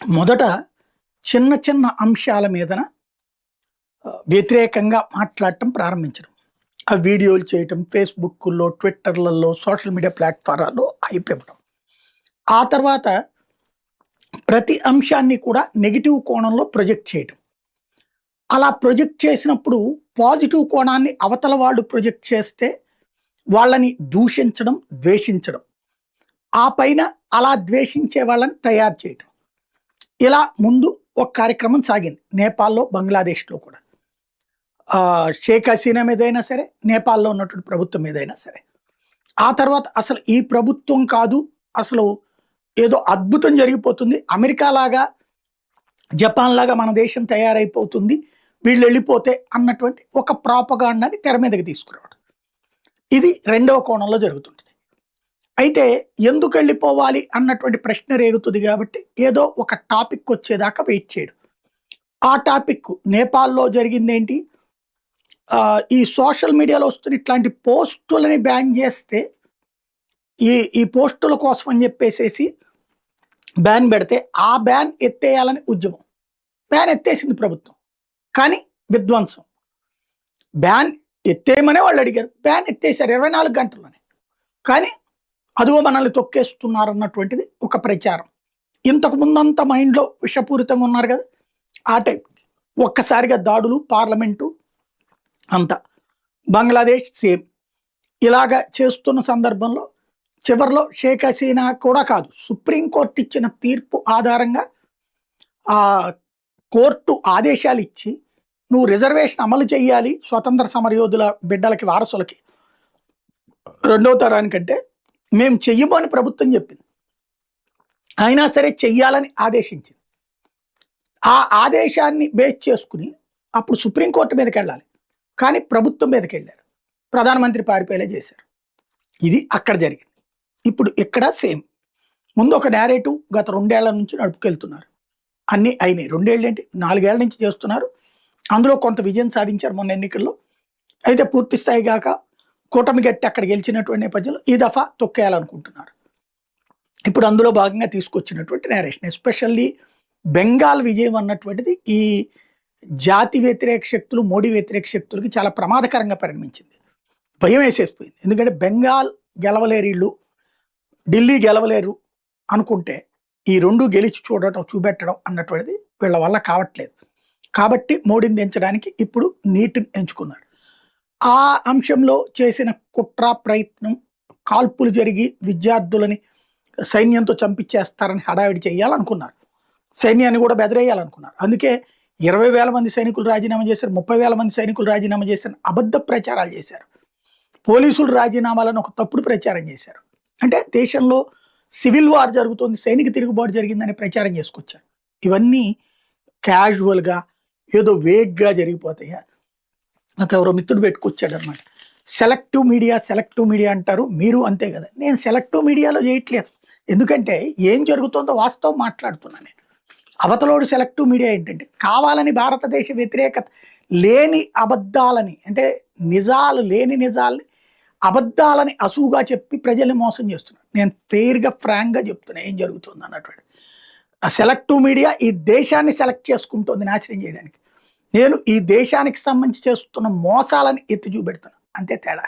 మొదట చిన్న చిన్న అంశాల మీదన వ్యతిరేకంగా మాట్లాడటం ప్రారంభించడం. ఆ వీడియోలు చేయటం, ఫేస్‌బుక్కుల్లో, ట్విట్టర్‌లలో, సోషల్ మీడియా ప్లాట్‌ఫారాల్లో అయిపివ్వడం. ఆ తర్వాత ప్రతి అంశాన్ని కూడా నెగెటివ్ కోణంలో ప్రొజెక్ట్ చేయటం. అలా ప్రొజెక్ట్ చేసినప్పుడు పాజిటివ్ కోణాన్ని అవతల వాళ్ళు ప్రొజెక్ట్ చేస్తే వాళ్ళని దూషించడం, ద్వేషించడం. ఆ పైన అలా ద్వేషించే వాళ్ళని తయారు చేయటం. ఇలా ముందు ఒక కార్యక్రమం సాగింది. నేపాల్‌లో, బంగ్లాదేశ్‌లో కూడా. షేక్ హసీనా మీదైనా సరే, నేపాల్‌లో ఉన్నటువంటి ప్రభుత్వం మీదైనా సరే. ఆ తర్వాత అసలు ఈ ప్రభుత్వం కాదు, అసలు ఏదో అద్భుతం జరిగిపోతుంది. అమెరికా లాగా, జపాన్ లాగా మన దేశం తయారైపోతుంది. వీళ్ళెళ్ళిపోతే అన్నటువంటి ఒక ప్రాపగాండాని తెర మీదకి తీసుకురావడం. ఇది రెండవ కోణంలో జరుగుతుంటది. అయితే ఎందుకెళ్ళిపోవాలి అన్నటువంటి ప్రశ్న రేగుతుంది కాబట్టి ఏదో ఒక టాపిక్ వచ్చేదాకా వెయిట్ చేయడం. ఆ టాపిక్ నేపాల్‌లో జరిగిందేంటి? ఈ సోషల్ మీడియాలో వస్తున్న ఇట్లాంటి పోస్టులని బ్యాన్ చేస్తే ఈ ఈ పోస్టుల కోసం అని చెప్పేసేసి బ్యాన్ పెడితే ఆ బ్యాన్ ఎత్తేయాలని ఉద్యమం. బ్యాన్ ఎత్తేసింది ప్రభుత్వం. కానీ విధ్వంసం. బ్యాన్ ఎత్తేయమనే వాళ్ళు అడిగారు. బ్యాన్ ఎత్తేసారు 24 గంటల్లోనే. కానీ అదిగో మనల్ని తొక్కేస్తున్నారన్నటువంటిది ఒక ప్రచారం. ఇంతకు ముందంతా మైండ్‌లో విషపూరితంగా ఉన్నారు కదా! ఆ టైప్. ఒక్కసారిగా దాడులు, పార్లమెంటు అంతా. బంగ్లాదేశ్ సేమ్. ఇలాగ చేస్తున్న సందర్భంలో చివర్లో షేక్ హసీనా కూడా కాదు, సుప్రీం కోర్ట్ ఇచ్చిన తీర్పు ఆధారంగా కోర్టు ఆదేశాలు ఇచ్చి నువ్వు రిజర్వేషన్ అమలు చేయాలి స్వతంత్ర సమరయోధుల బిడ్డలకి, వారసులకి, రెండవ తరానికంటే మేము చెయ్యము అని ప్రభుత్వం చెప్పింది. అయినా సరే చెయ్యాలని ఆదేశించింది. ఆ ఆదేశాన్ని బేస్ చేసుకుని అప్పుడు సుప్రీంకోర్టు మీదకి వెళ్ళాలి. కానీ ప్రభుత్వం మీదకి వెళ్ళారు. ప్రధానమంత్రి పారిపోయేలా చేశారు. ఇది అక్కడ జరిగింది. ఇప్పుడు ఇక్కడ సేమ్. ముందు ఒక నేరేటివ్ గత 2 ఏళ్ల నుంచి నడుపుకెళ్తున్నారు. అన్నీ అయినాయి. 2 ఏళ్ళు ఏంటి, 4 ఏళ్ల నుంచి చేస్తున్నారు. అందులో కొంత విజయం సాధించారు మొన్న ఎన్నికల్లో. అయితే పూర్తి స్థాయి గాక కూటమి గట్టి అక్కడ గెలిచినటువంటి నేపథ్యంలో ఈ దఫా తొక్కేయాలనుకుంటున్నారు. ఇప్పుడు అందులో భాగంగా తీసుకొచ్చినటువంటి నేరేషన్, ఎస్పెషల్లీ బెంగాల్ విజయం అన్నటువంటిది ఈ జాతి వ్యతిరేక శక్తులు, మోడీ వ్యతిరేక శక్తులకి చాలా ప్రమాదకరంగా పరిణమించింది. భయం వేసేసిపోయింది. ఎందుకంటే బెంగాల్ గెలవలేరు వీళ్ళు, ఢిల్లీ గెలవలేరు అనుకుంటే ఈ 2 గెలిచి చూపెట్టడం అన్నటువంటిది వీళ్ళ వల్ల కావట్లేదు. కాబట్టి మోడీని దించడానికి ఇప్పుడు నీటిని ఎంచుకున్నాడు. ఆ అంశంలో చేసిన కుట్ర ప్రయత్నం, కాల్పులు జరిగి విద్యార్థులని సైన్యంతో చంపించేస్తారని హడావిడి చేయాలనుకున్నారు. సైన్యాన్ని కూడా బెదిరేయాలనుకున్నారు. అందుకే 20,000 మంది సైనికులు రాజీనామా చేశారు, 30,000 మంది సైనికులు రాజీనామా చేశారు, అబద్ధ ప్రచారాలు చేశారు. పోలీసులు రాజీనామాలను ఒక తప్పుడు ప్రచారం చేశారు. అంటే దేశంలో సివిల్ వార్ జరుగుతుంది, సైనిక తిరుగుబాటు జరిగిందని ప్రచారం చేసుకొచ్చారు. ఇవన్నీ క్యాజువల్గా ఏదో వేగ్గా జరిగిపోతాయా? నాకు ఎవరో మిత్రుడు పెట్టుకొచ్చాడు అనమాట. సెలెక్టివ్ మీడియా అంటారు, మీరు అంతే కదా. నేను సెలెక్టివ్ మీడియాలో చేయట్లేదు. ఎందుకంటే ఏం జరుగుతుందో వాస్తవం మాట్లాడుతున్నాను నేను. అవతలోడు సెలెక్టివ్ మీడియా ఏంటంటే కావాలని భారతదేశ వ్యతిరేకత లేని అబద్ధాలని, అంటే నిజాలు లేని నిజాలని, అబద్ధాలని అసూగా చెప్పి ప్రజల్ని మోసం చేస్తున్నారు. నేను ఫెయిర్గా, ఫ్రాంక్గా చెప్తున్నా ఏం జరుగుతుంది అన్నటువంటి. ఆ సెలెక్టివ్ మీడియా ఈ దేశాన్ని సెలెక్ట్ చేసుకుంటుంది నాశనం చేయడానికి. నేను ఈ దేశానికి సంబంధించి చేస్తున్న మోసాలని ఎత్తి చూపెడుతున్నా. అంతే తేడా.